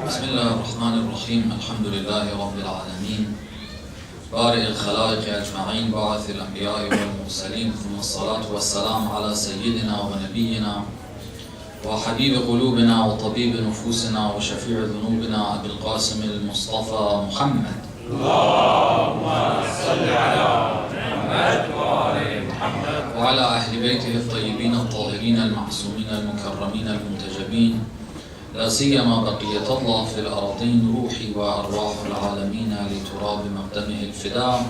بسم الله الرحمن الرحيم. الحمد لله رب العالمين بارئ الخلائق أجمعين باعث الأنبياء والمرسلين، ثم الصلاة والسلام على سيدنا ونبينا وحبيب قلوبنا وطبيب نفوسنا وشفيع ذنوبنا أبي القاسم المصطفى محمد. اللهم صل على محمد وآل محمد وعلى أهل بيته الطيبين الطاهرين المعصومين المكرمين المنتجبين، لا سيما بقية الله في الأراضين، روحي وأرواح العالمين لتراب مقدمه الفداء،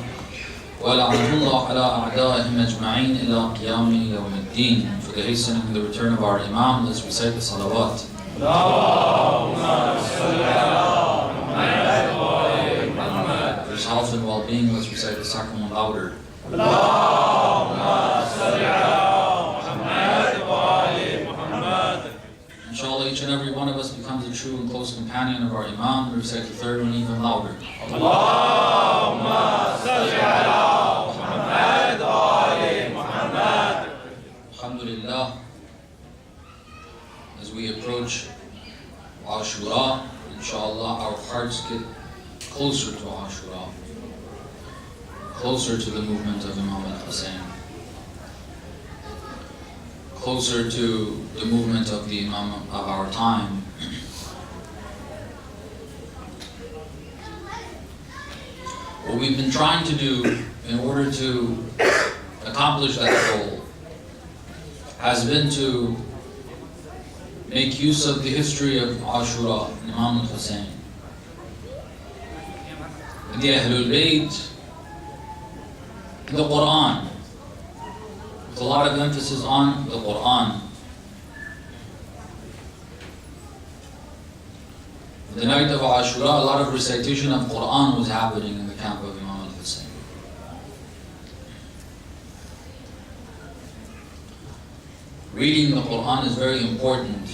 ولعنه الله على أعدائهم أجمعين إلى قيام يوم الدين. For the hastening and the return of our Imam, let's recite the salawat. اللهم صل على محمد وآل محمد. For his health and well-being, let's recite the sacrament louder. اللهم صل على محمد وآل محمد. Inshallah, each and every one of us becomes a true and close companion of our Imam. We recite the third one even louder. اللهم صل على محمد وآل محمد. Alhamdulillah, as we approach Ashura, inshallah, our hearts get closer to Ashura, closer to the movement of Imam al-Hussein, closer to the movement of the Imam of our time. What we've been trying to do in order to accomplish that goal has been to make use of the history of Ashura, Imam al-Hussein, the Ahlul Bayt, and the Quran, with a lot of emphasis on the Quran. The night of Ashura, a lot of recitation of Quran was happening in the camp of Imam al-Hussein. Reading the Quran is very important.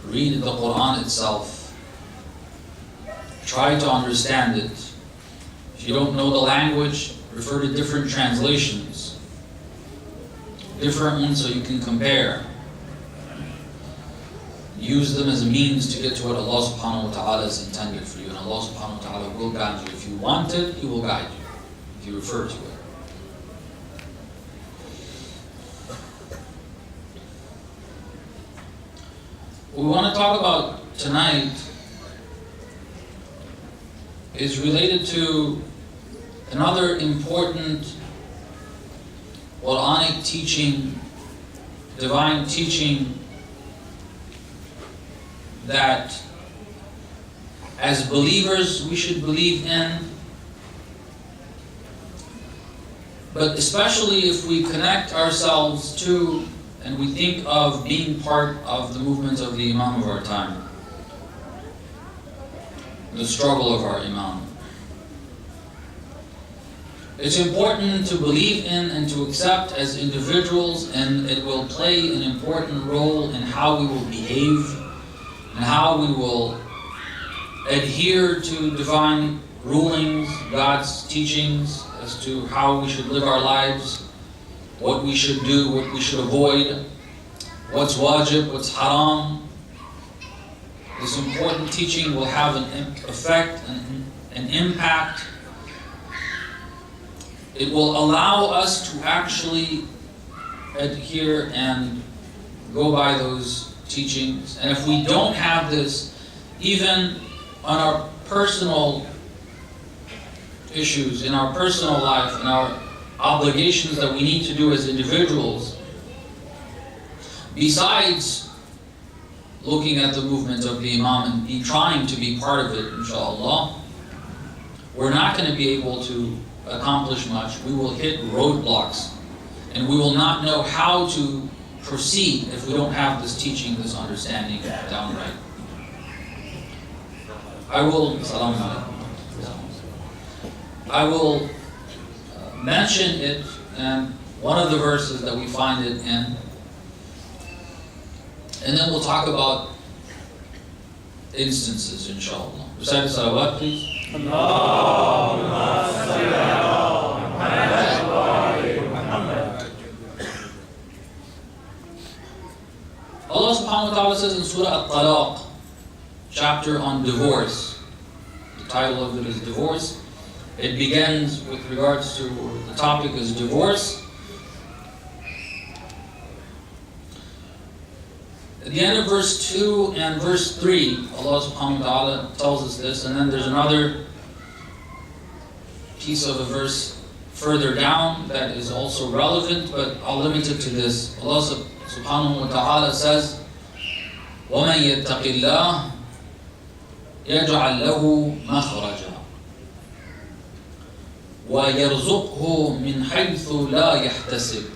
Read the Quran itself. Try to understand it. If you don't know the language, refer to different translations. Different ones so you can compare. Use them as a means to get to what Allah subhanahu wa ta'ala has intended for you. And Allah subhanahu wa ta'ala will guide you. If you want it, He will guide you. If you refer to it. What we want to talk about tonight is related to another important Quranic teaching, divine teaching, that as believers we should believe in, but especially if we connect ourselves to and we think of being part of the movement of the Imam of our time, the struggle of our Imam. It's important to believe in and to accept as individuals, and it will play an important role in how we will behave and how we will adhere to divine rulings, God's teachings as to how we should live our lives, what we should do, what we should avoid, what's wajib, what's haram. This important teaching will have an effect and an impact. It will allow us to actually adhere and go by those teachings. And if we don't have this, even on our personal issues, in our personal life, in our obligations that we need to do as individuals, besides looking at the movement of the Imam and trying to be part of it, inshallah, we're not going to be able to accomplish much. We will hit roadblocks, and we will not know how to proceed if we don't have this teaching, this understanding downright. I will mention it and one of the verses that we find it in, and then we'll talk about instances, inshallah. Recite the salawat, please. اللهم صل على محمد وآل محمد. Allah subhanahu wa ta'ala says in Surah At-Talaq, chapter on divorce. The title of it is Divorce. It begins with regards to, the topic is divorce. At the end of verse 2 and verse 3, Allah subhanahu wa ta'ala tells us this, and then there's another piece of a verse further down that is also relevant, but I'll limit it to this. Allah subhanahu wa ta'ala says, وَمَنْ يَتَّقِ اللَّهِ يَجْعَلْ لَهُ مَخْرَجًا وَيَرْزُقْهُ مِنْ حَيْثُ لَا يَحْتَسِبُ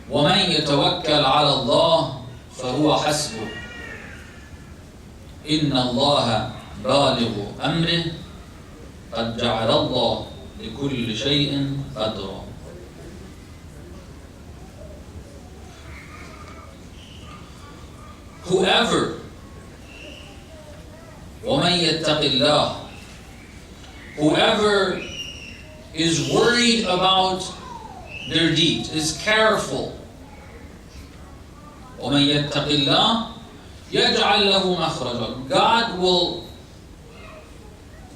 وَمَنْ يَتَوَكَّلْ عَلَى اللَّهِ فَهُوَ حَسْبُهُ إِنَّ اللَّهَ بَالِغُ أَمْرِهِ قَدْ جَعَلَ اللَّهُ لِكُلِّ شَيْءٍ قَدْرًا. Whoever وَمَنْ يَتَّقِ اللَّهِ, whoever is worried about their deeds, is careful. وَمَنْ يَتَّقِ اللَّهِ يَجْعَلْ لَهُ مَخْرَجًا. God will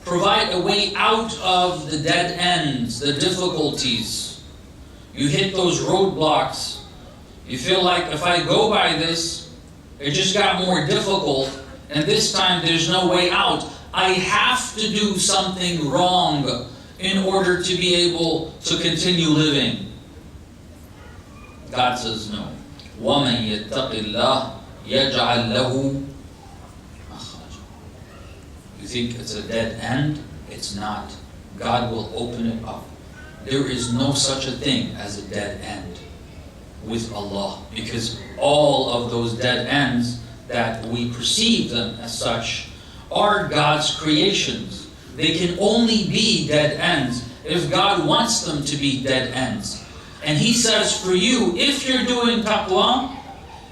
provide a way out of the dead ends, the difficulties. You hit those roadblocks. You feel like, if I go by this, it just got more difficult, and this time there's no way out. I have to do something wrong in order to be able to continue living. God says no. وَمَنْ يَتَّقِ اللَّهِ يَجْعَلْ لَهُ مَخْرَجًا. You think it's a dead end? It's not. God will open it up. There is no such a thing as a dead end with Allah, because all of those dead ends that we perceive them as such are God's creations. They can only be dead ends if God wants them to be dead ends. And He says for you, if you're doing taqwa,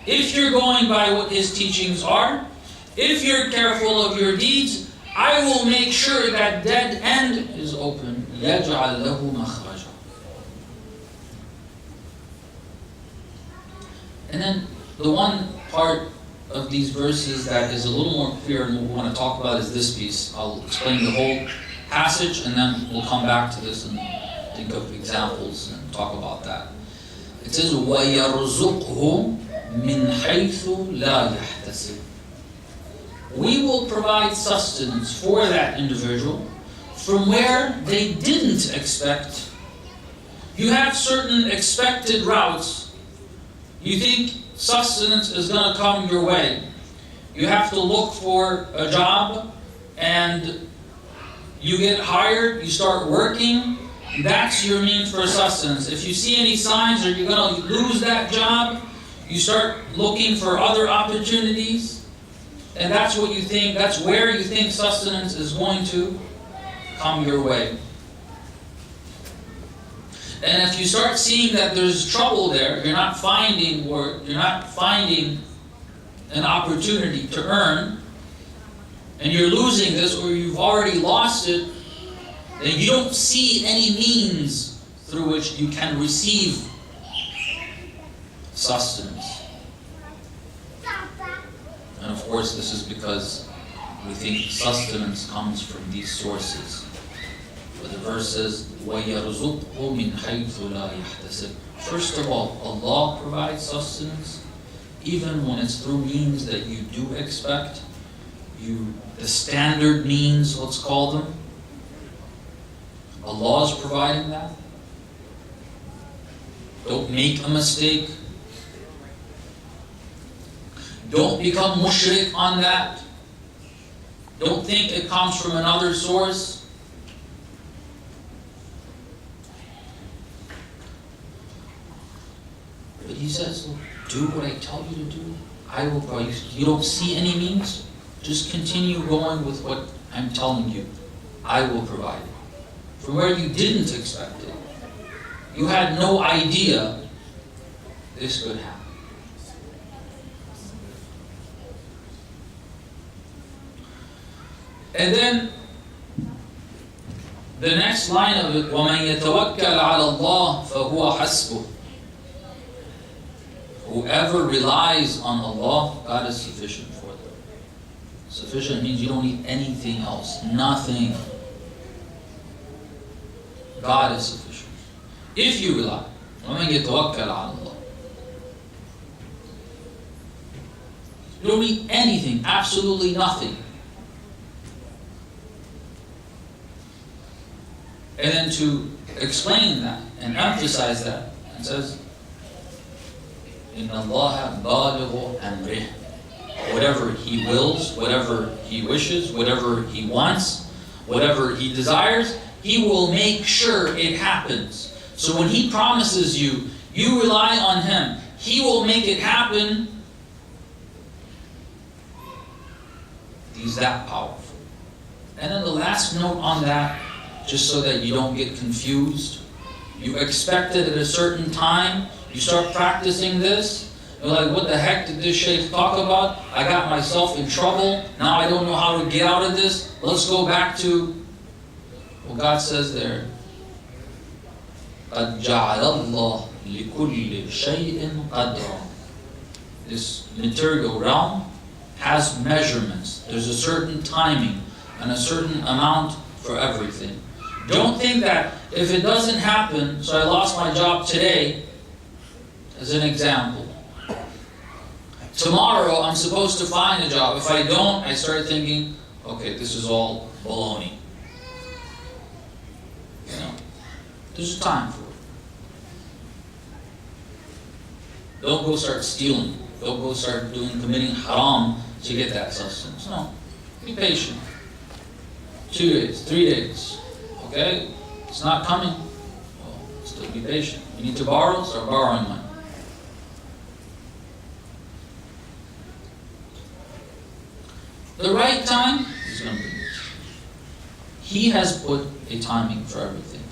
if you're going by what His teachings are, if you're careful of your deeds, I will make sure that dead end is open. يَجْعَلْ لَهُ مَخْرَجًا. And then the one part of these verses that is a little more clear and what we want to talk about is this piece. I'll explain the whole passage and then we'll come back to this and think of examples and talk about that. It says, وَيَرْزُقْهُ مِنْ حَيْثُ لَا يَحْتَسِبُ. We will provide sustenance for that individual from where they didn't expect. You have certain expected routes. You think sustenance is going to come your way. You have to look for a job and you get hired, you start working. That's your means for sustenance. If you see any signs that you're going to lose that job, you start looking for other opportunities. And that's what you think, that's where you think sustenance is going to come your way. And if you start seeing that there's trouble there, you're not finding work, you're not finding an opportunity to earn, and you're losing this or you've already lost it, then you don't see any means through which you can receive sustenance. And of course this is because we think sustenance comes from these sources. But the verse says, وَيَرْزُقْهُ مِنْ حَيْثُ لَا يَحْتَسِبُ. First of all, Allah provides sustenance, even when it's through means that you do expect. The standard means, let's call them. Allah is providing that. Don't make a mistake. Don't become mushrik on that. Don't think it comes from another source. But He says, do what I tell you to do. I will provide. You don't see any means? Just continue going with what I'm telling you. I will provide it. From where you didn't expect it. You had no idea this could happen. And then the next line of it, وَمَنْ يَتَوَكَّلْ عَلَى اللَّهِ فَهُوَ حَسْبُهُ. Whoever relies on Allah, God is sufficient for them. Sufficient means you don't need anything else. Nothing. God is sufficient. If you rely. وَمَنْ يَتَوَكَّلْ عَلَى اللَّهِ. You don't need anything. Absolutely nothing. And then to explain that and emphasize that, it says, إِنَّ اللَّهَ بَالِغُ أَمْرِهِ. Whatever He wills, whatever He wishes, whatever He wants, whatever He desires, He will make sure it happens. So when He promises you, you rely on Him. He will make it happen. He's that powerful. And then the last note on that, just so that you don't get confused. You expect it at a certain time. You start practicing this. You're like, what the heck did this Shaykh talk about? I got myself in trouble. Now I don't know how to get out of this. Let's go back to what God says there. قَدْ جَعَلَ اللَّهُ لِكُلِّ شَيْءٍ قَدْرًا. This material realm has measurements. There's a certain timing and a certain amount for everything. Don't think that if it doesn't happen, so I lost my job today, as an example. Tomorrow I'm supposed to find a job. If I don't, I start thinking, okay, this is all baloney. You know, there's a time for it. Don't go start stealing. Don't go start committing haram to get that sustenance. No. Be patient. 2 days, 3 days. Okay? It's not coming. Well, still be patient. You need to borrow? Start borrowing money. The right time is going to bring it. He has put a timing for everything.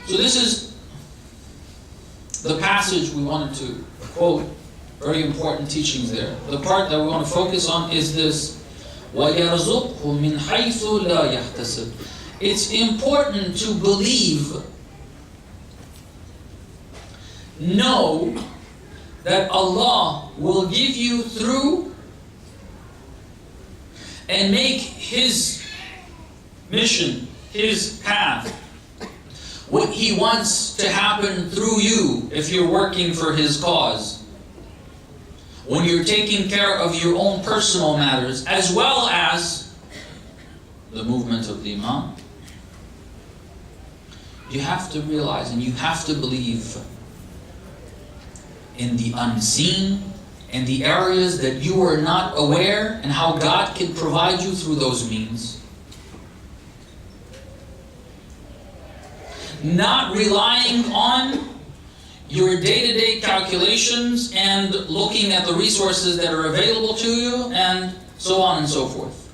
So this is the passage we wanted to quote. Very important teachings there. The part that we want to focus on is this. وَيَرْزُقْهُ مِنْ حَيْثُ لَا يَحْتَسِبُ. It's important to believe, know that Allah will give you through and make His mission, His path, what He wants to happen through you if you're working for His cause. When you're taking care of your own personal matters, as well as the movement of the Imam, you have to realize and you have to believe in the unseen, in the areas that you are not aware, and how God can provide you through those means. Not relying on your day-to-day calculations and looking at the resources that are available to you, and so on and so forth.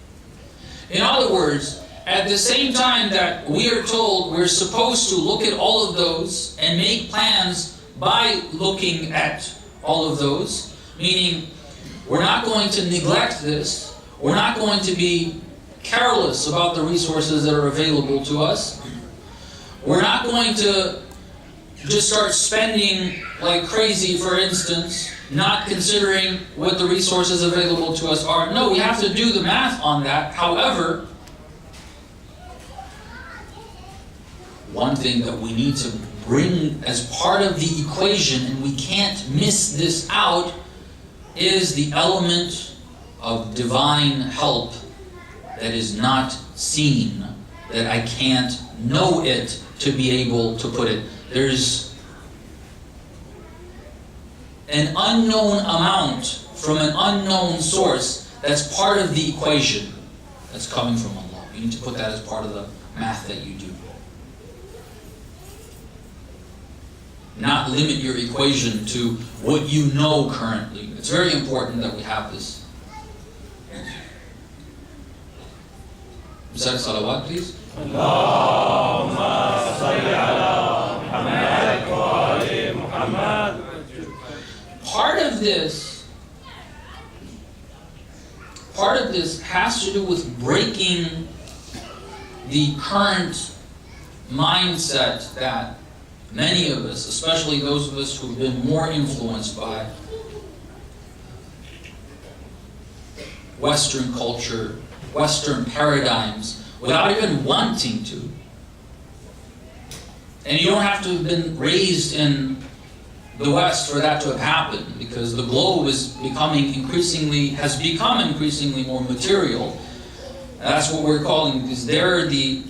In other words, at the same time that we are told we're supposed to look at all of those and make plans by looking at all of those, meaning we're not going to neglect this, we're not going to be careless about the resources that are available to us, we're not going to just start spending like crazy, for instance, not considering what the resources available to us are. No, we have to do the math on that. However, one thing that we need to bring as part of the equation, and we can't miss this out, is the element of divine help that is not seen, that I can't know it to be able to put it. There's an unknown amount from an unknown source that's part of the equation that's coming from Allah. You need to put that as part of the math that you do. Not limit your equation to what you know currently. It's very important that we have this. Recite salawat, please. Allahumma salli ala Muhammad wa ali Muhammad. Part of this has to do with breaking the current mindset that many of us, especially those of us who've been more influenced by Western culture, Western paradigms, without even wanting to. And you don't have to have been raised in the West for that to have happened, because the globe has become increasingly more material. And that's what we're calling, because they're the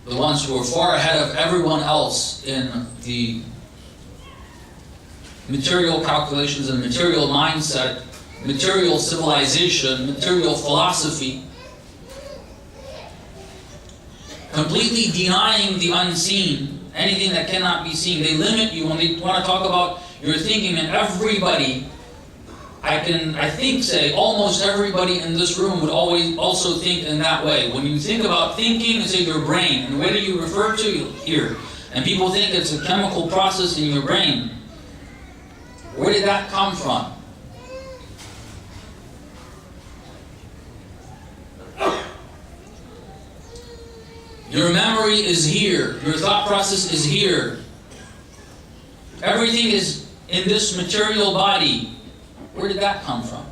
ones who are far ahead of everyone else in the material calculations and material mindset, material civilization, material philosophy, completely denying the unseen, anything that cannot be seen. They limit you when they want to talk about your thinking, and everybody, I think say almost everybody in this room would always also think in that way. When you think about thinking, you say your brain, and where do you refer to? Here. And people think it's a chemical process in your brain. Where did that come from? Your memory is here. Your thought process is here. Everything is in this material body. Where did that come from?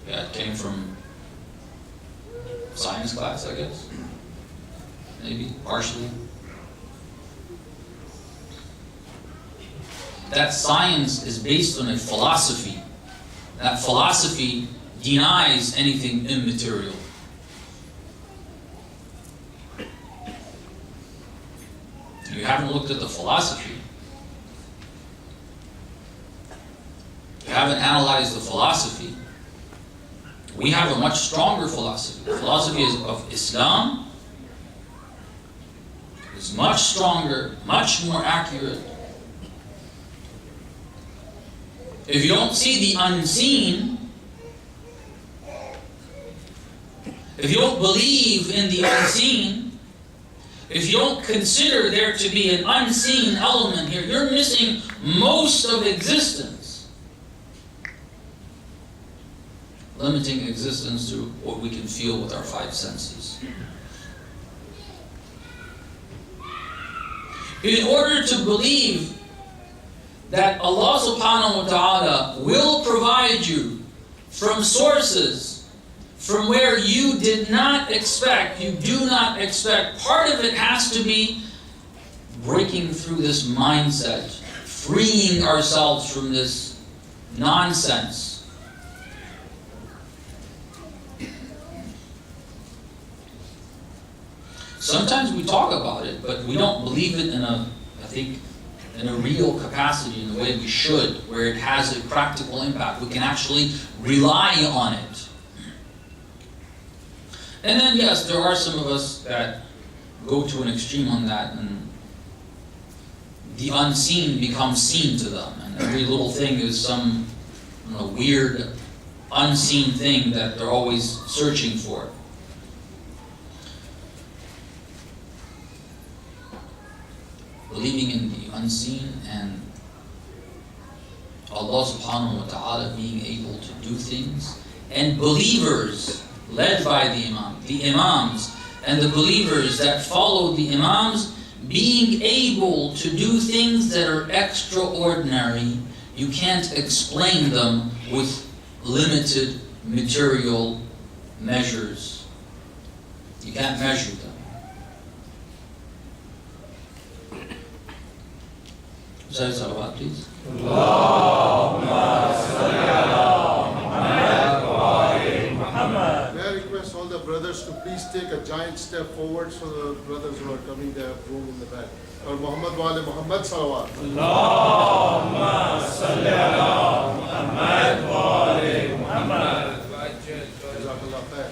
Yeah, it came from science class, I guess. Maybe, partially. That science is based on a philosophy. That philosophy denies anything immaterial. You haven't looked at the philosophy. You haven't analyzed the philosophy. We have a much stronger philosophy. The philosophy of Islam is much stronger, much more accurate. If you don't see the unseen, if you don't believe in the unseen, if you don't consider there to be an unseen element here, you're missing most of existence. Limiting existence to what we can feel with our five senses. In order to believe that Allah subhanahu wa ta'ala will provide you from sources from where you did not expect, you do not expect, part of it has to be breaking through this mindset, freeing ourselves from this nonsense. Sometimes we talk about it, but we don't believe it in a real capacity, in the way we should, where it has a practical impact. We can actually rely on it. And then, yes, there are some of us that go to an extreme on that, and the unseen becomes seen to them, and every little thing is some weird, unseen thing that they're always searching for. Believing in the unseen and Allah subhanahu wa ta'ala being able to do things, and believers led by the Imams, and the believers that follow the Imams being able to do things that are extraordinary. You can't explain them with limited material measures. You can't measure them. Say salawat, please. Allahumma salli ala Muhammad wa ali Muhammad. May I request all the brothers to please take a giant step forward, so the brothers who are coming, they have room in the back. Or Muhammad wa ali Muhammad salawat. Allahumma salli ala Muhammad wa ali Muhammad. Jazakallah khair.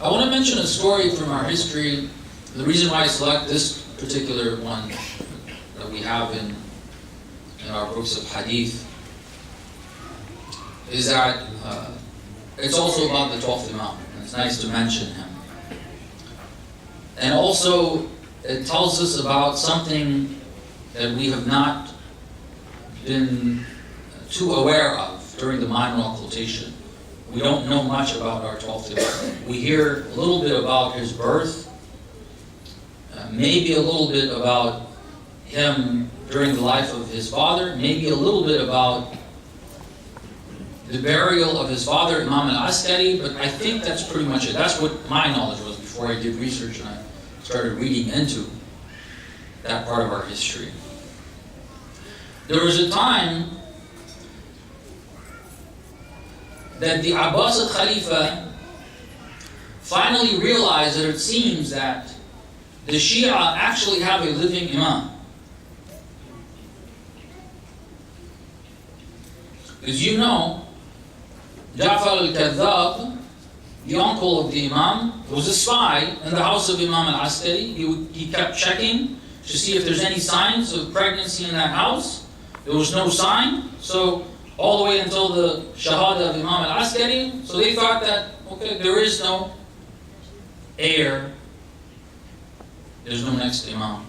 I want to mention a story from our history. The reason why I select this particular one that we have in our books of hadith is that it's also about the 12th Imam. It's nice to mention him. And also, it tells us about something that we have not been too aware of during the minor occultation. We don't know much about our 12th Imam. We hear a little bit about his birth, maybe a little bit about him during the life of his father, maybe a little bit about the burial of his father, Imam al-Askari, but I think that's pretty much it. That's what my knowledge was before I did research and I started reading into that part of our history. There was a time that the Abbasid Khalifa finally realized that it seems that the Shia actually have a living Imam. Because you know, Ja'far al-Kadhab, the uncle of the Imam, was a spy in the house of Imam al-Askari. He kept checking to see if there's any signs of pregnancy in that house. There was no sign, so all the way until the Shahada of Imam al-Askari, so they thought that, okay, there is no heir, there's no next Imam.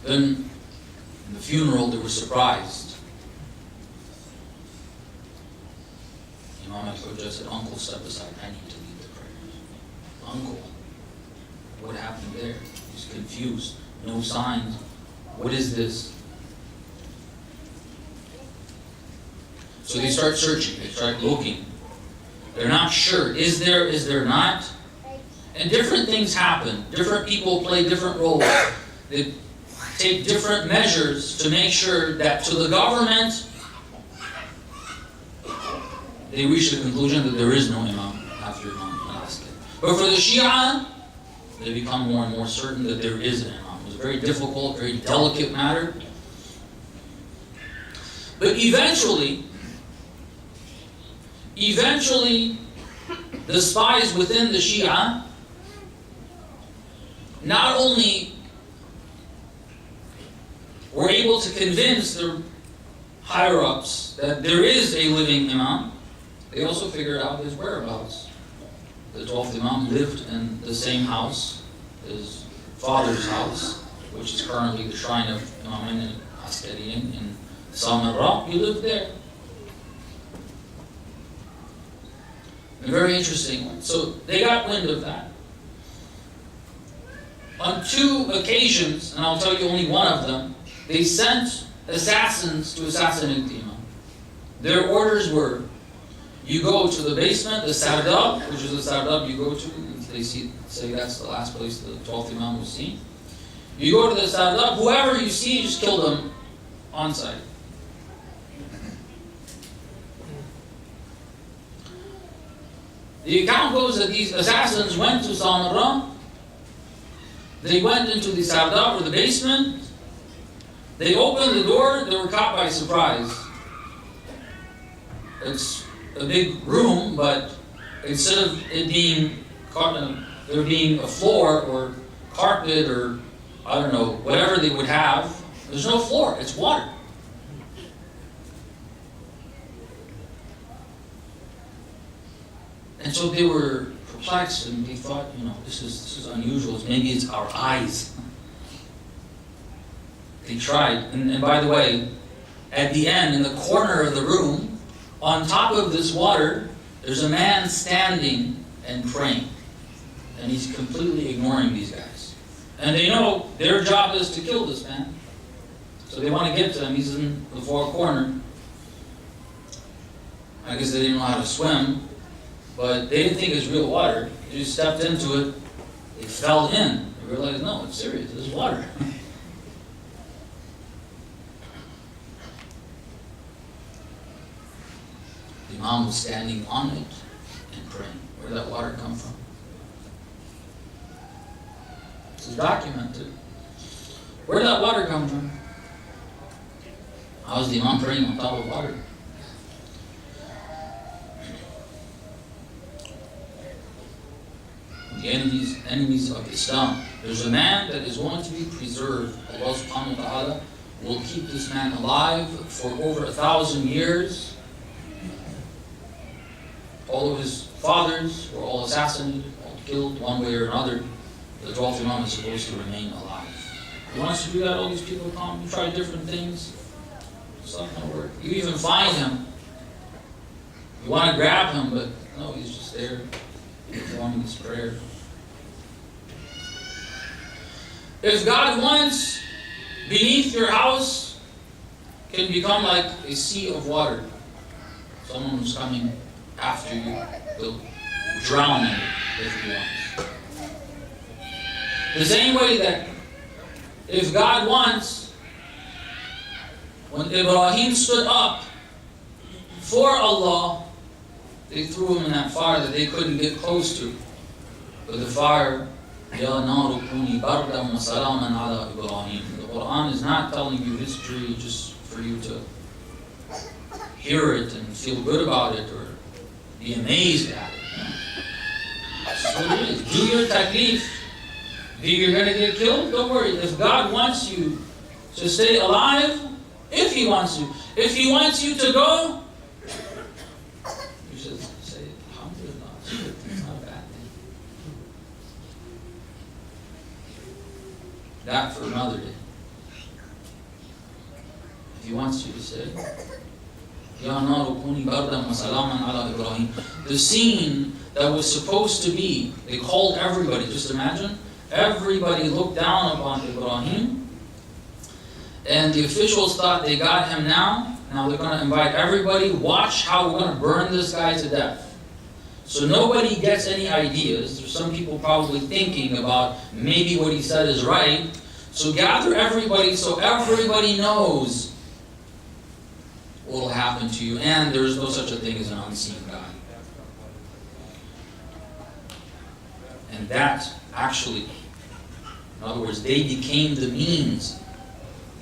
Then, in the funeral, they were surprised. Imam al-Hujjah said, "Uncle, step aside, I need to lead the prayers." Uncle, what happened there? He's confused, no signs. What is this? So they start searching, they start looking. They're not sure. Is there not? And different things happen. Different people play different roles. They take different measures to make sure that to the government, they reach the conclusion that there is no Imam after Imam al-Askari. But for the Shia, they become more and more certain that there is an Imam. It was a very difficult, very delicate matter. But eventually, the spies within the Shia not only were able to convince their higher-ups that there is a living Imam, they also figured out his whereabouts. The 12th Imam lived in the same house, his father's house, which is currently the shrine of Imam al-Askari in Samarra. He lived there. A very interesting one. So they got wind of that. On 2 occasions, and I'll tell you only one of them, they sent assassins to assassinate the Imam. Their orders were, you go to the basement, the Sardab, which is the Sardab you go to, they say that's the last place the 12th Imam was seen. You go to the Sardab, whoever you see, just kill them on site. The account goes that these assassins went to Samarra. They went into the Sardab, or the basement. They opened the door, they were caught by surprise. It's a big room, but instead of it being there being a floor or carpet or I don't know, whatever they would have, there's no floor, it's water. And so they were perplexed and they thought, this is unusual. Maybe it's our eyes. They tried. And by the way, at the end, in the corner of the room, on top of this water, there's a man standing and praying. And he's completely ignoring these guys. And they know their job is to kill this man. So they want to get to him. He's in the far corner. I guess they didn't know how to swim. But they didn't think it was real water. They just stepped into it. They fell in. They realized, no, it's serious. It's water. The Imam was standing on it and praying. Where did that water come from? This is documented. Where did that water come from? How was the Imam praying on top of water? The enemies of Islam. There's a man that is going to be preserved. Allah subhanahu wa ta'ala will keep this man alive for over 1,000 years. All of his fathers were all assassinated, all killed one way or another. The 12th Imam is supposed to remain alive. He wants to do that, all these people come, try different things. It's not going to work. You even find him. You want to grab him, but no, he's just there performing his prayer. If God wants, beneath your house can become like a sea of water. Someone who's coming after you will drown you if he wants. The same way that if God wants, when Ibrahim stood up for Allah, they threw him in that fire that they couldn't get close to. But the fire, Ya naru kuni bardan wa salaman ala Ibrahim. The Quran is not telling you history just for you to hear it and feel good about it or be amazed at it. This is what it is. Do your taklif. If you're going to get killed, don't worry. If God wants you to stay alive, if He wants you. If He wants you to go, you should say, Alhamdulillah, it's not a bad thing. That for another day. If He wants you to say, Ya naru kuni bardan wa salaman ala Ibrahim. The scene that was supposed to be, they called everybody, just imagine, everybody looked down upon Ibrahim, and the officials thought they got him now. Now they're going to invite everybody, watch how we're going to burn this guy to death. So nobody gets any ideas. There's some people probably thinking about maybe what he said is right. So gather everybody so everybody knows what will happen to you. And there's no such a thing as an unseen God. And that actually, in other words, they became the means.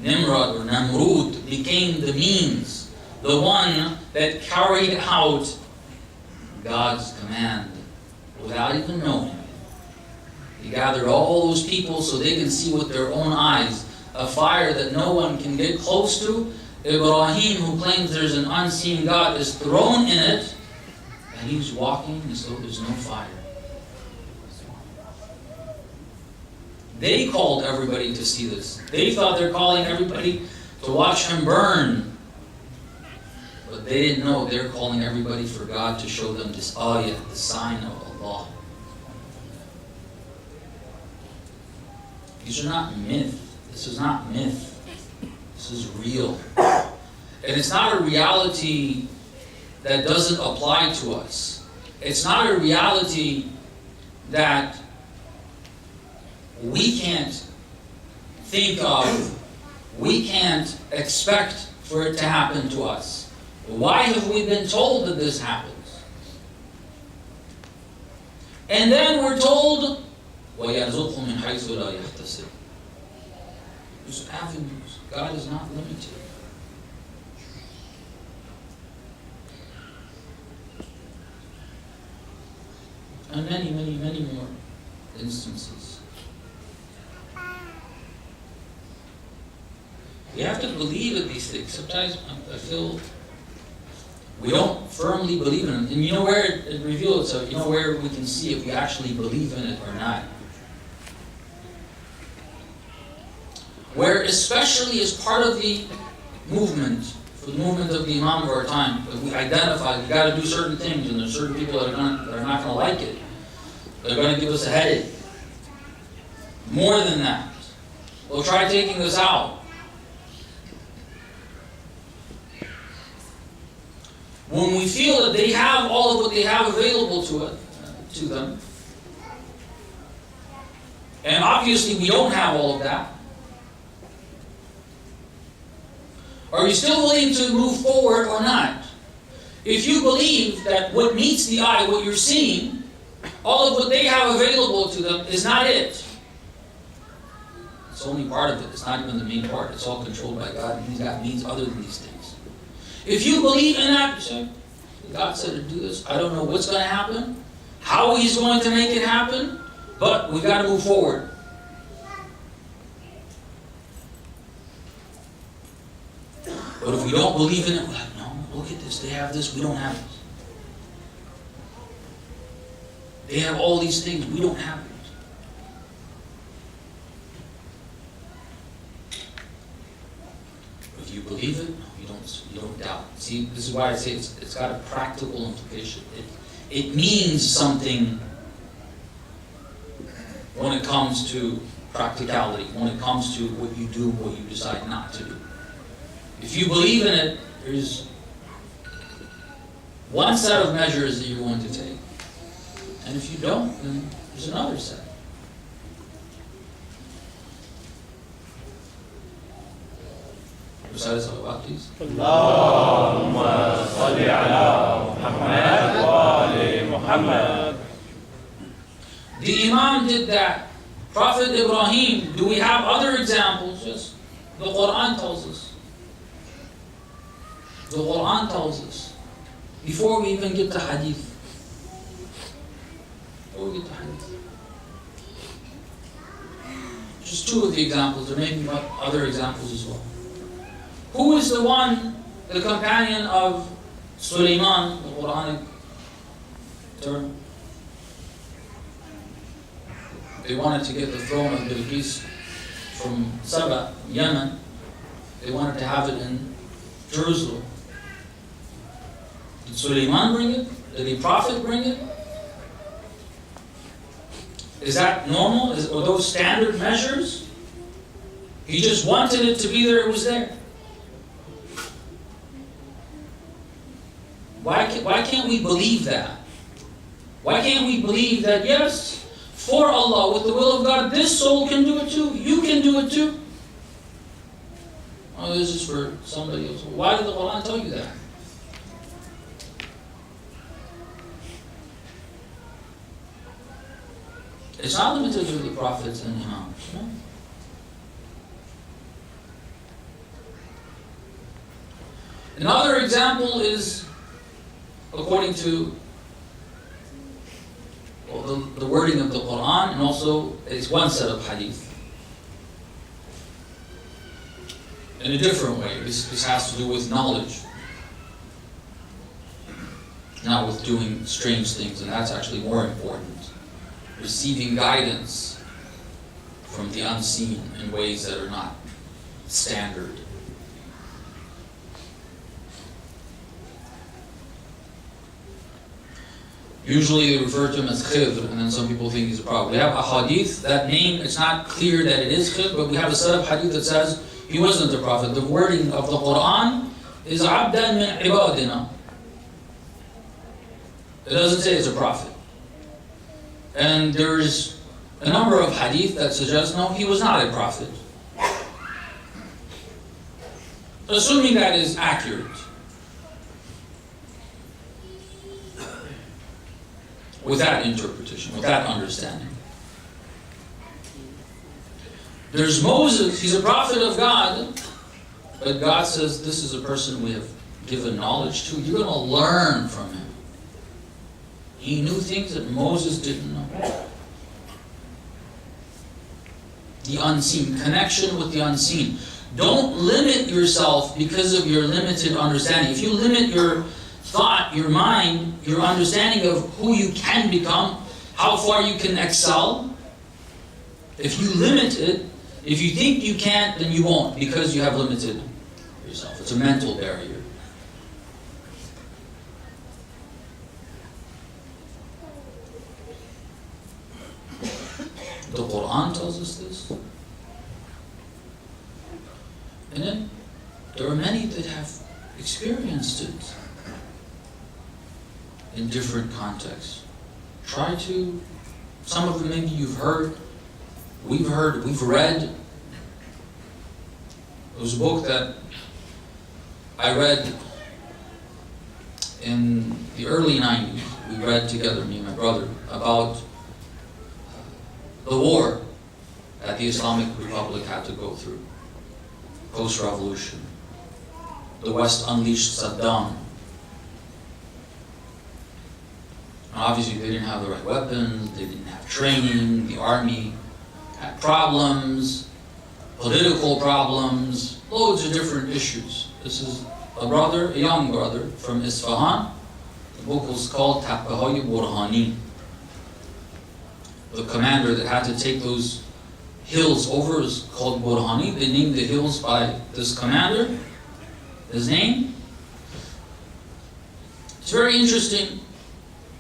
Nimrod or Namrud became the means, the one that carried out God's command without even knowing it. He gathered all those people so they can see with their own eyes a fire that no one can get close to. Ibrahim, who claims there's an unseen God, is thrown in it, and he's walking as though there's no fire. They called everybody to see this. They thought they're calling everybody to watch him burn. But they didn't know they're calling everybody for God to show them this ayah, the sign of Allah. These are not myth. This is not myth. This is real. And it's not a reality that doesn't apply to us. It's not a reality that we can't think of, we can't expect for it to happen to us. Why have we been told that this happens? And then we're told, وَيَرْزُقْهُ مِنْ حَيْثُ لَا يَحْتَسِبُ. There's avenues. God is not limited. And many, many, many more instances. We have to believe in these things. Sometimes I feel we don't firmly believe in them. And you know where it reveals itself? You know where we can see if we actually believe in it or not? Where especially as part of the movement, for the movement of the Imam of our time, that we identify, we got to do certain things, and there's certain people that are not going to like it. They're going to give us a headache. More than that, we'll try taking this out. When we feel that they have all of what they have available to them, and obviously we don't have all of that, are you still willing to move forward or not? If you believe that what meets the eye, what you're seeing, all of what they have available to them is not it. It's only part of it. It's not even the main part. It's all controlled by God, and He's got means other than these things. If you believe in that, you say, God said to do this. I don't know what's going to happen, how He's going to make it happen, but we've got to move forward. But if we don't believe in it, we're like, no, look at this. They have this, we don't have this. They have all these things, we don't have it. If you believe it, no, you don't See, this is why I say it's got a practical implication. It means something when it comes to practicality, when it comes to what you do and what you decide not to do. If you believe in it, there's one set of measures that you're going to take. And if you don't, then there's another set. Recite a salawat, please. Allahumma salli ala Muhammad wa ali Muhammad. The Imam did that. Prophet Ibrahim, do we have other examples? Yes. The Quran tells us. The Quran tells us. Before we even get to hadith. Before we get to hadith. Just two of the examples. There may be other examples as well. Who is the one, the companion of Sulaiman, the Quranic term? They wanted to get the throne of Bilqis from Saba, Yemen. They wanted to have it in Jerusalem. Did Sulaiman bring it? Did the Prophet bring it? Is that normal? Are those standard measures? He just wanted it to be there, it was there. Why can't we believe that? Why can't we believe that, yes, for Allah, with the will of God, this soul can do it too, you can do it too? Oh, this is for somebody else. Why did the Quran tell you that? It's not limited to the prophets and imams. No? Another example is, according to the wording of the Quran, and also it's one set of hadith. In a different way, this has to do with knowledge, not with doing strange things, and that's actually more important. Receiving guidance from the unseen in ways that are not standard. Usually they refer to him as Khidr, and then some people think he's a prophet. We have a hadith, that name, it's not clear that it is Khidr, but we have a set of hadith that says he wasn't a prophet. The wording of the Quran is Abdan min ibadina. It doesn't say it's a prophet. And there's a number of hadith that suggest, no, he was not a prophet. Assuming that is accurate. With that interpretation, with that understanding. There's Moses, he's a prophet of God, but God says this is a person we have given knowledge to. You're going to learn from him. He knew things that Moses didn't know. The unseen, connection with the unseen. Don't limit yourself because of your limited understanding. If you limit your thought, your mind, your understanding of who you can become, how far you can excel, if you limit it, if you think you can't, then you won't, because you have limited yourself. It's a mental barrier. The Quran tells us this. And then there are many that have experienced it in different contexts. Try to, some of them maybe you've heard, we've read. There was a book that I read in the early 90s. We read together, me and my brother, about the war that the Islamic Republic had to go through post-revolution. The West unleashed Saddam. Obviously, they didn't have the right weapons, they didn't have training, the army had problems, political problems, loads of different issues. This is a young brother from Isfahan. The book was called Tapahoy Burhani. The commander that had to take those hills over is called Burhani. They named the hills by this commander. His name? It's very interesting.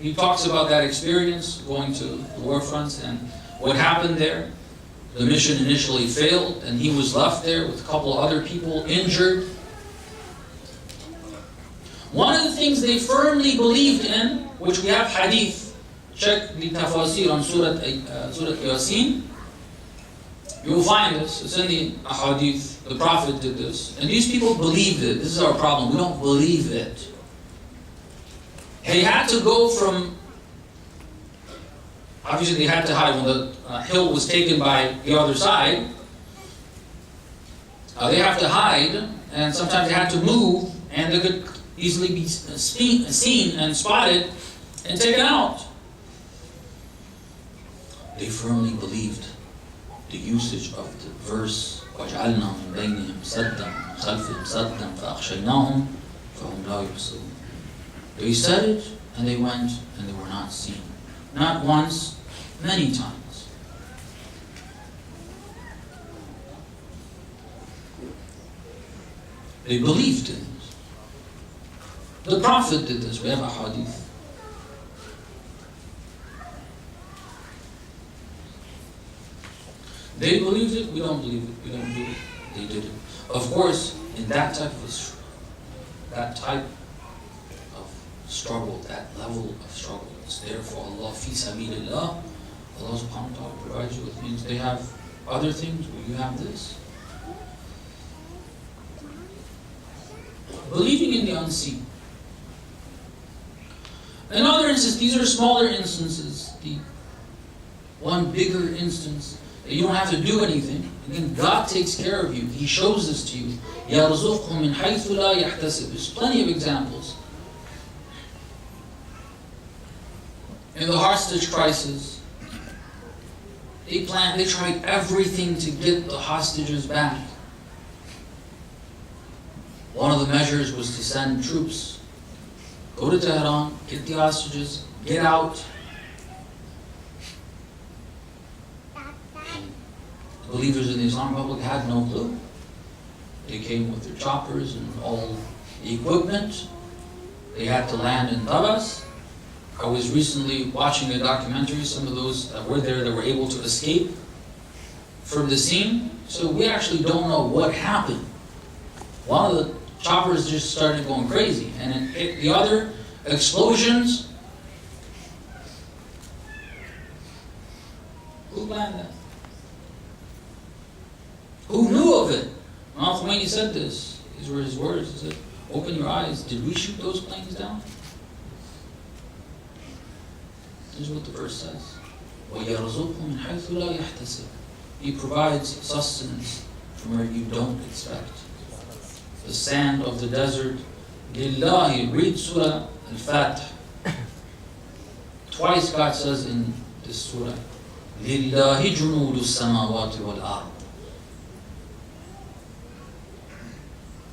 He talks about that experience, going to the war fronts and what happened there. The mission initially failed, and he was left there with a couple of other people injured. One of the things they firmly believed in, which we have hadith, check the tafasir on Surah Yasin, you will find this. It's in the hadith. The Prophet did this. And these people believed it. This is our problem. We don't believe it. They had to go from, obviously they had to hide when the hill was taken by the other side. They have to hide, and sometimes they had to move, and they could easily be seen and spotted and taken out. They firmly believed the usage of the verse وَجْعَلْنَا مِنْ بَيْنِهِمْ سَدًّا خَلْفِهِمْ سَدًّا فَأَغْشَيْنَاهُمْ فَهُمْ لَا يُبْصِرُونَ. They said it, and they went, and they were not seen. Not once, many times. They believed in it. The Prophet did this. We have a hadith. They believed it, we don't believe it, we don't do it. They did it. Of course, in that type of struggle, that level of struggle, it's there for Allah, fi sabilillah. Allah subhanahu wa ta'ala provides you with means. They have other things, where you have this. Believing in the unseen. In other instances, these are smaller instances. The one bigger instance, you don't have to do anything. Again, God takes care of you. He shows this to you. يَرْزُقْهُ مِنْ حَيْثُ لَا يَحْتَسِبُ. There's plenty of examples. In the hostage crisis, they tried everything to get the hostages back. One of the measures was to send troops. Go to Tehran, get the hostages, get out. The believers in the Islamic Republic had no clue. They came with their choppers and all the equipment. They had to land in Tabas. I was recently watching a documentary, some of those that were there that were able to escape from the scene. So we actually don't know what happened. One of the choppers just started going crazy, and it hit the other explosions. Who planned that? Who knew of it? Imam Khomeini said this. These were his words. He said, "Open your eyes. Did we shoot those planes down?" This is what the verse says. وَيَرْزُقْهُ مِنْ حَيْثُ لَا يَحْتَسِبُ. He provides sustenance from where you don't expect. The sand of the desert. Lillahi. Read Surah Al-Fatih. Twice God says in this surah, لِلَّهِ جُنُودُ السَّمَاوَاتِ وَالْأَرْضِ.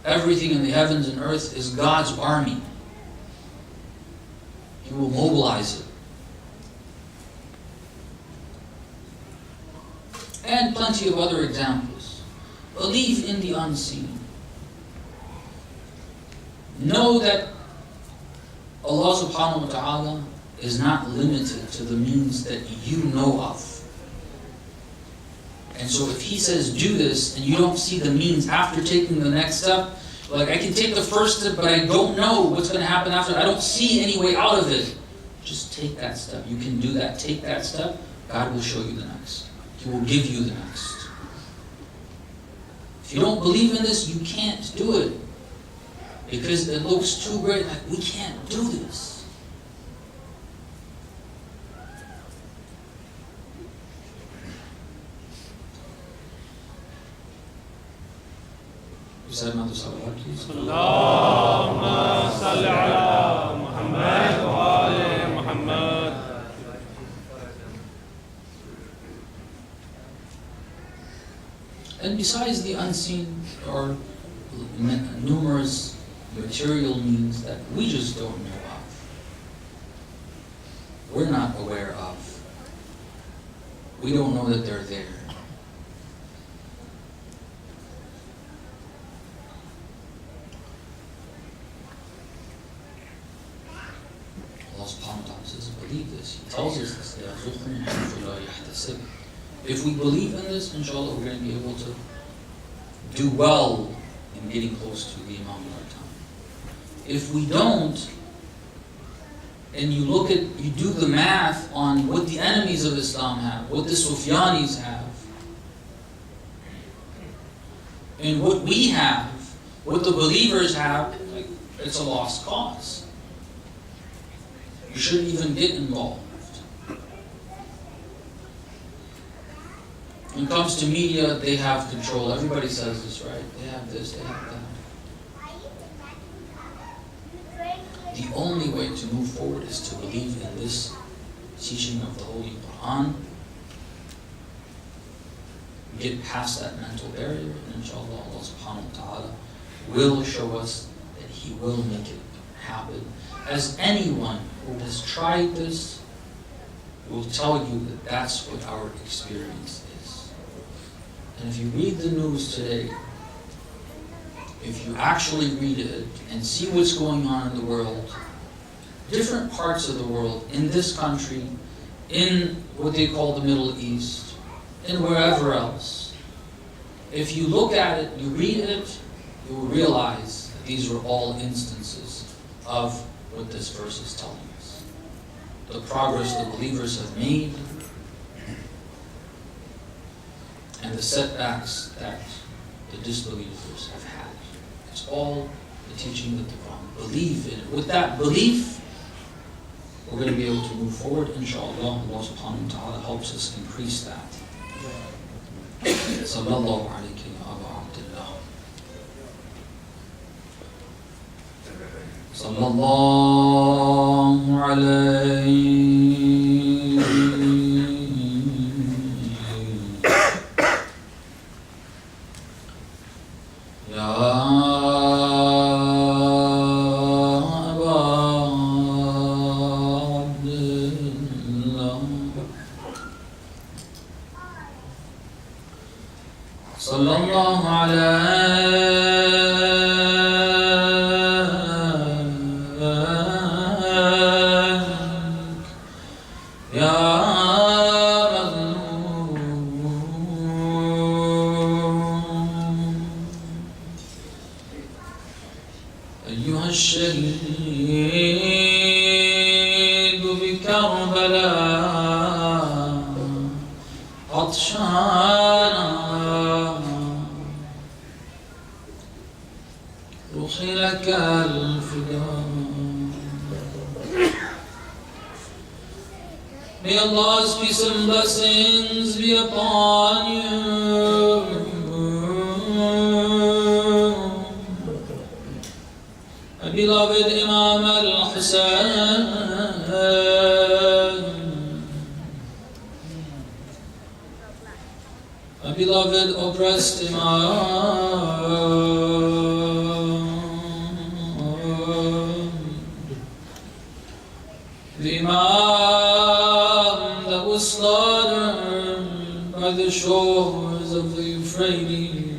Everything in the heavens and earth is God's army. He will mobilize it. And plenty of other examples. Believe in the unseen. Know that Allah subhanahu wa ta'ala is not limited to the means that you know of. And so if He says do this and you don't see the means after taking the next step, like I can take the first step but I don't know what's going to happen after, I don't see any way out of it. Just take that step. You can do that. Take that step. God will show you the next. He will give you the next. If you don't believe in this, you can't do it. Because it looks too great, like we can't do this. You said another salawat, please. Allahumma salli ala Muhammad wa ali Muhammad. And besides the unseen, there are numerous material means that we just don't know of. We're not aware of. We don't know that they're there. subhanahu wa ta'ala says, believe this. He tells us this. If we believe in this, inshallah, we're going to be able to do well in getting close to the Imam in our time. If we don't, and you do the math on what the enemies of Islam have, what the Sufyanis have, and what we have, what the believers have, like, it's a lost cause. You shouldn't even get involved. When it comes to media, they have control. Everybody says this, right? They have this, they have that. The only way to move forward is to believe in this teaching of the Holy Quran. Get past that mental barrier, and inshallah, Allah subhanahu wa ta'ala will show us that He will make it happen. As anyone who has tried this will tell you that that's what our experience is. And if you read the news today, if you actually read it and see what's going on in the world, different parts of the world, in this country, in what they call the Middle East, and wherever else, if you look at it, you read it, you will realize that these are all instances of what this verse is telling us. The progress the believers have made, and the setbacks that the disbelievers have had. It's all the teaching of the Quran. Believe in it. With that belief, we're going to be able to move forward, inshallah. Allah subhanahu wa ta'ala helps us increase that. Sallallahu alayhi wa abdullah. Sallallahu alayhi. Sallallahu alayhi ya أيها الشهيد بكربلاء عطشانا روحي لك الفداء. May Allah's peace and blessings be upon you. My beloved Imam al-Hussein, my beloved oppressed Imam, the Imam that was slaughtered by the shores of the Euphrates,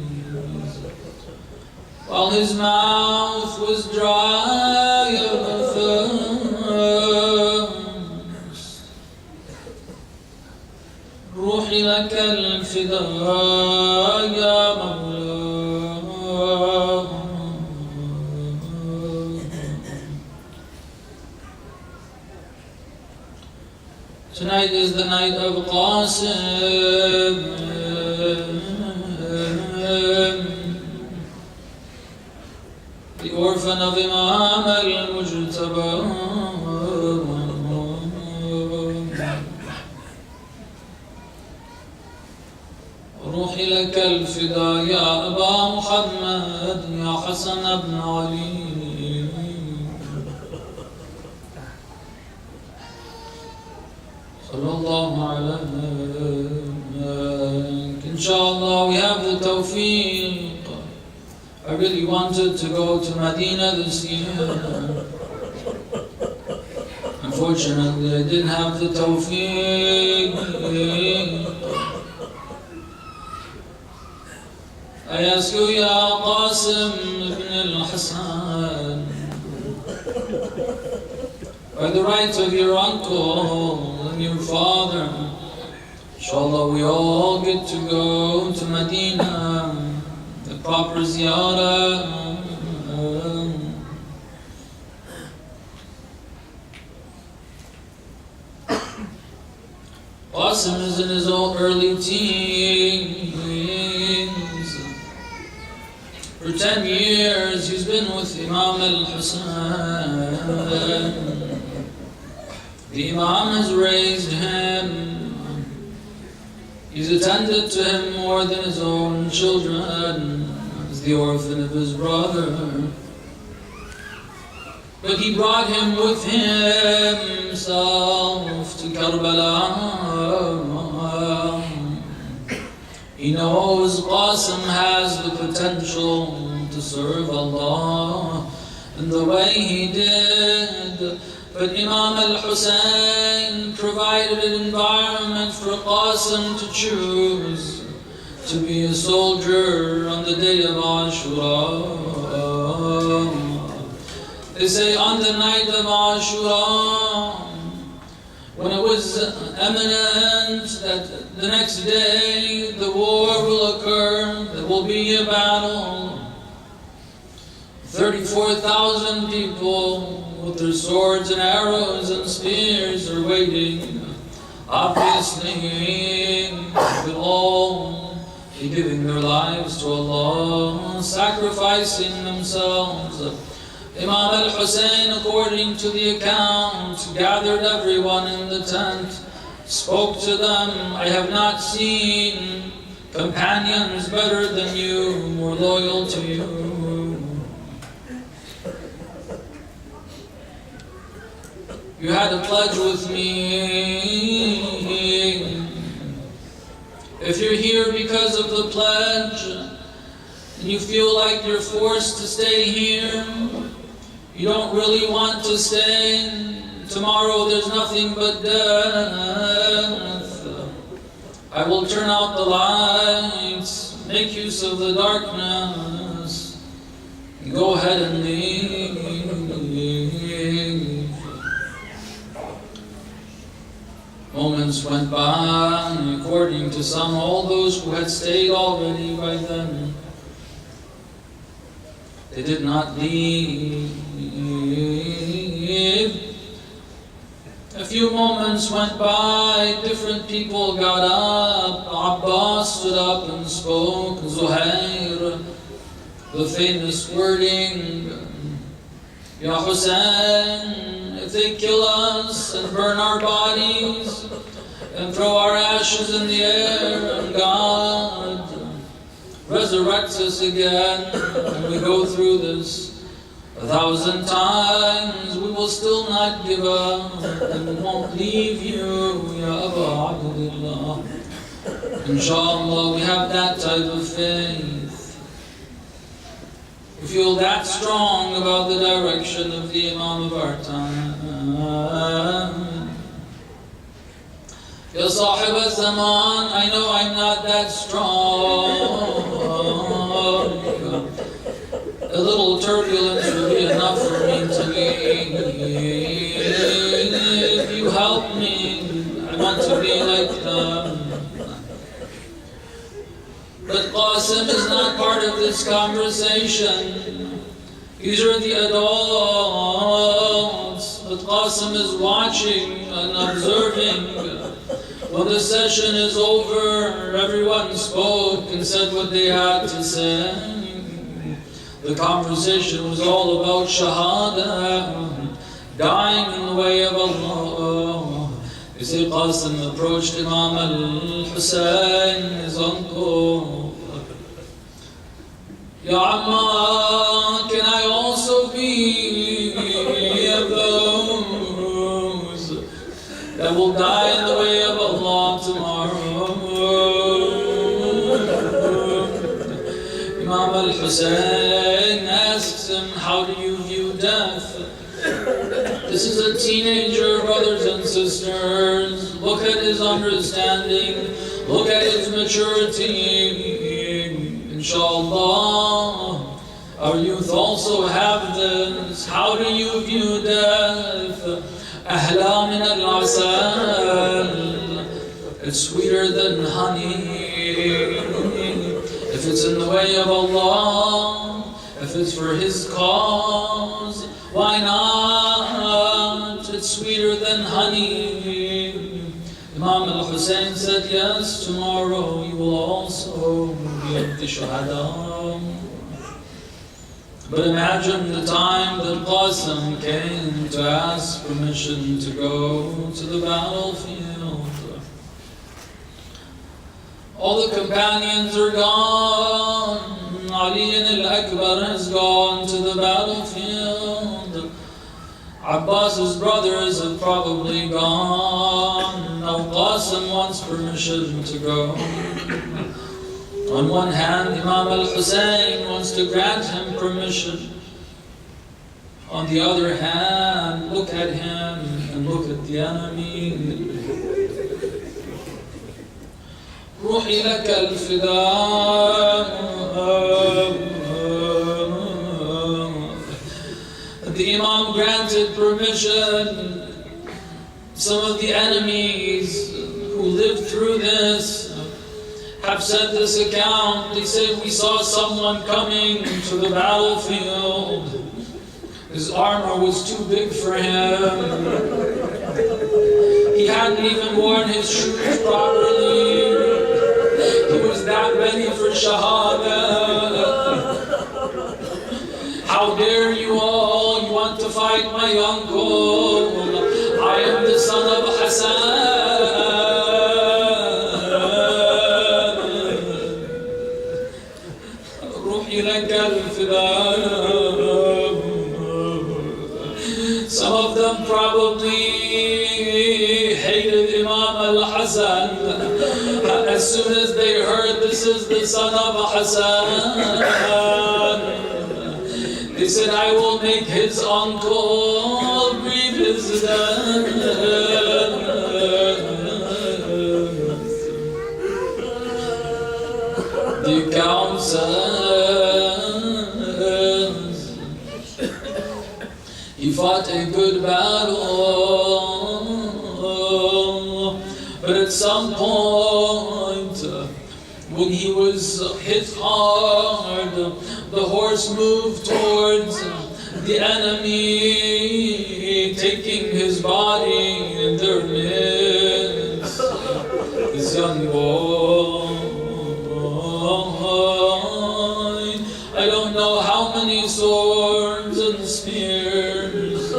while his mouth was dry of thirst. روحي لك الفداء يا مولاي. Tonight is the night of Qasim, the orphan of Imam al-Mujtaba. روحي لك الفداء يا أبا محمد يا حسن بن علي. صلى الله عليك. Inshallah, we have the tawfiq. I really wanted to go to Medina this year. Unfortunately, I didn't have the tawfiq. I ask you, Ya Qasim ibn al-Hasan, by the right of your uncle and your father. Inshallah, we all get to go to Medina, the proper ziyarah. Qasim is in his own early teens. For 10 years he's been with Imam al-Hussein. The Imam has raised him. He's attended to him more than his own children, as the orphan of his brother. But he brought him with himself to Karbala. He knows Qasim has the potential to serve Allah in the way he did. But Imam al-Hussein provided an environment for Qasim to choose to be a soldier on the day of Ashura. They say on the night of Ashura, when it was eminent that the next day the war will occur, there will be a battle, 34,000 people with their swords and arrows and spears are waiting. Obviously, they will all be giving their lives to Allah, sacrificing themselves. Imam al-Hussein, according to the account, gathered everyone in the tent, spoke to them. I have not seen companions better than you, more loyal to you. You had a pledge with me. If you're here because of the pledge, and you feel like you're forced to stay here, you don't really want to stay. Tomorrow there's nothing but death. I will turn out the lights, make use of the darkness, and go ahead and leave. Moments went by, and according to some, all those who had stayed already by then, they did not leave. A few moments went by, different people got up. Abbas stood up and spoke. Zuhair, the famous wording, Ya Hussein, if they kill us and burn our bodies and throw our ashes in the air, and God resurrects us again, and we go through this 1,000 times, we will still not give up, and we won't leave you, Ya Aba Abdullah. Inshallah, we have that type of faith. We feel that strong about the direction of the Imam of our time. Ya Sahib al-Zaman, I know I'm not that strong. A little turbulence will be enough for me to leave. If you help me, I want to be like them. But Qasim is not part of this conversation. These are the adults. But Qasim is watching and observing. When the session is over, everyone spoke and said what they had to say. The conversation was all about Shahada, dying in the way of Allah. You see, Qasim approached Imam al-Hussein, his uncle. Ya Amma, can I also be of those that will die in the way of Allah tomorrow? Imam al-Hussein asks him, how do you view death? This is a teenager, brothers and sisters. Look at his understanding. Look at his maturity. Inshallah, our youth also have this. How do you view death? أحلى من العسل. It's sweeter than honey. If it's in the way of Allah, if it's for His cause, why not? It's sweeter than honey. Imam al-Hussein said, yes, tomorrow you will also be of the Shuhada. But imagine the time that Qasim came to ask permission to go to the battlefield. All the companions are gone. Ali al-Akbar has gone to the battlefield. Abbas's brothers have probably gone. Now Qasim wants permission to go. On one hand, Imam al-Hussein wants to grant him permission. On the other hand, look at him and look at the enemy. روحي لك الفداء. The Imam granted permission. Some of the enemies who lived through this have said this account. They said, we saw someone coming to the battlefield. His armor was too big for him. He hadn't even worn his shoes properly. He was that ready for Shahada. How dare you all, you want to fight my uncle. I am the son of Hassan. روحي لك الفداء. Some of them probably hated Imam al-Hassan. As soon as they heard this is the son of Hassan, they said, I will make his uncle grieve his death. The account says he fought a good battle, but at some point, when he was hit hard, the horse moved towards the enemy, taking his body in their midst. This young boy, I don't know how many swords and spears.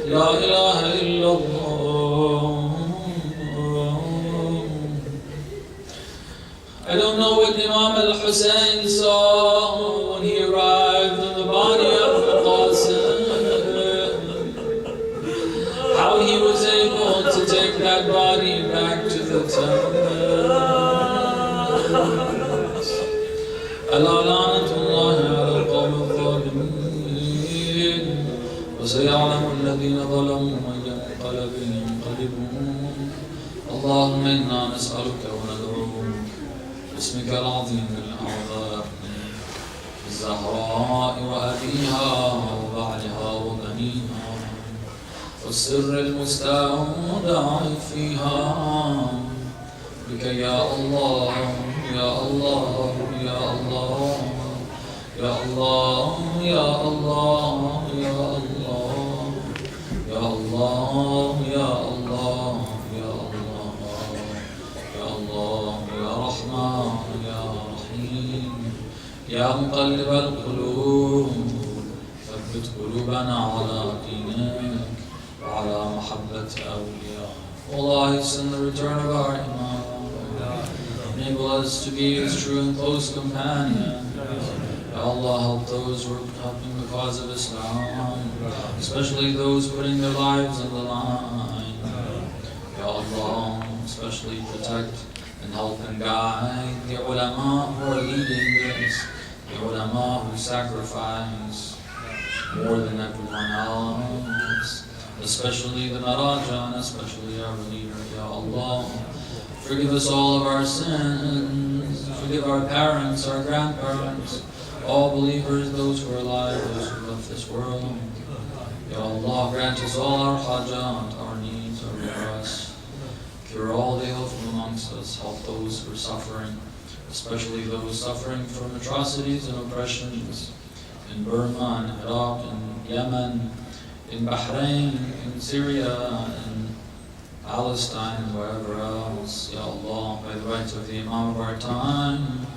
La ilaha illallah. I don't know what Imam al-Hussein saw when he arrived in the body of Qasim. How he was able to take that body back to the temple. ألا لعنة الله على القوم الظالمين وسيعلم الذين ظلموا أي منقلب ينقلبون. اللهم إنا نسألك وندعوك باسمك العظيم الأعظم الزهراء وأبيها وبعلها وبنيها والسر المستودع فيها بك يا الله يا الله يا الله يا الله يا الله يا الله يا الله يا الله يا الله يا الله يا رحمن يا رحيم يا مقلب القلوب ثبت قلوبنا على دينك وعلى محبة أوليائك. Allah hasten the return of our Imam. Enable us to be His true and close companion. Ya Allah, help those who are helping the cause of Islam, especially those putting their lives on the line. Ya Allah, especially protect and help and guide the ulama who are leading this, the ulama who sacrifice more than everyone else, especially the Maraja and especially our leader. Ya Allah, forgive us all of our sins. Forgive our parents, our grandparents, all believers, those who are alive, those who left this world. Ya Allah. Allah grant us all our hajat, our needs, our requests. Cure all the ill from amongst us. Help those who are suffering, especially those suffering from atrocities and oppressions in Burma, in Iraq, in Yemen, in Bahrain, in Syria, in Palestine, and wherever else. Ya Allah, by the rights of the Imam of our time,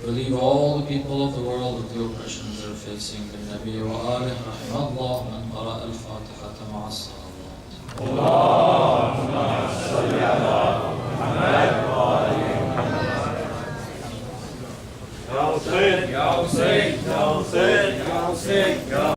relieve all the people of the world of the oppressions they're facing. بالنبي وآله رحم الله من قرأ الفاتحة مع الصلوات.